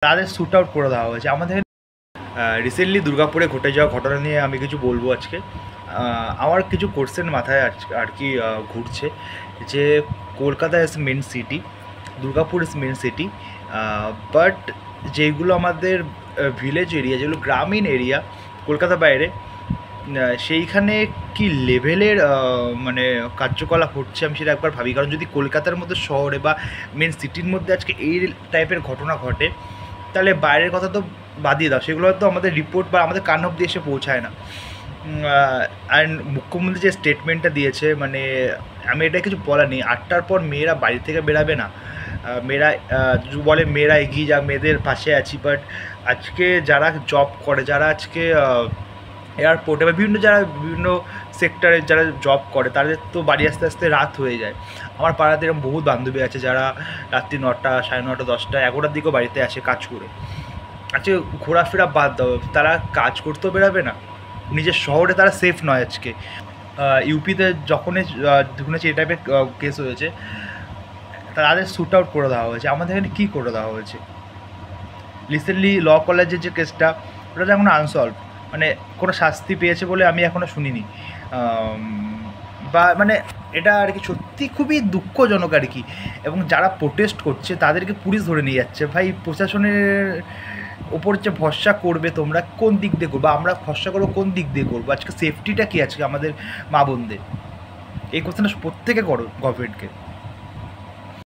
তাদের shoot out করে দেওয়া হয়েছে। আমাদের রিসেন্টলি দুর্গাপুরে ঘটে যাওয়া ঘটনা নিয়ে আমি কিছু বলবো আজকে। আমার কিছু কোশ্চেন মাথায় আর কি ঘুরছে যে Kolkata is main city, Durgapur is main city, but যেগুলো আমাদের ভিলেজ এরিয়া, যেগুলো গ্রামীণ এরিয়া কলকাতা বাইরে, সেইখানে কি লেভেলের মানে কার্যকলাপ হচ্ছে আমি সেটা একবার ভাবি। কারণ যদি কলকাতার মধ্যে শহরে বা মেন সিটির মধ্যে আজকে এই টাইপের ঘটনা ঘটে, তাহলে বাইরের কথা তো বাদই দাও, সেগুলো তো আমাদের রিপোর্ট বা আমাদের কান অব্দি এসে পৌঁছায় না। অ্যান্ড মুখ্যমন্ত্রী যে স্টেটমেন্টটা দিয়েছে, মানে আমি এটা কিছু বলার নেই। 8টার পর মেয়েরা বাড়ি থেকে বেরাবে না। মেয়েরা বলে মেয়েরা এগিয়ে যাক, মেয়েদের পাশে আছি, বাট আজকে যারা জব করে, যারা আজকে এয়ারপোর্টে বা বিভিন্ন সেক্টরে যারা জব করে, তাদের তো বাড়ি আসতে আসতে রাত হয়ে যায়। আমার পাড়াতে এরকম বহুত বান্ধবী আছে যারা রাত্রি 9টা, 9:30, 10টা, 11টার দিকেও বাড়িতে আসে কাজ করে। আজকে ঘোরাফেরা বাদ দাও, তারা কাজ করতেও বেরোবে না, নিজের শহরে তারা সেফ নয়। আজকে ইউপিতে যখনই শুনেছি এই টাইপের কেস হয়েছে, তাদের শ্যুট আউট করে দেওয়া হয়েছে। আমাদের এখানে কী করে দেওয়া হয়েছে? রিসেন্টলি ল কলেজের যে কেসটা, ওটা তো এখনও আনসলভ, মানে কোনো শাস্তি পেয়েছে বলে আমি এখনও শুনিনি। বা মানে এটা আর কি সত্যি খুবই দুঃখজনক আর কি। এবং যারা প্রোটেস্ট করছে তাদেরকে পুলিশ ধরে নিয়ে যাচ্ছে। ভাই, প্রশাসনের ওপর যে ভরসা করবে তোমরা কোন দিক দিয়ে করবো, আমরা ভরসা করবো কোন দিক দিয়ে করবো? আজকে সেফটিটা কী আজকে আমাদের মা বোনদের? এই কোশ্চেনটা প্রত্যেকে করো গভর্নমেন্টকে।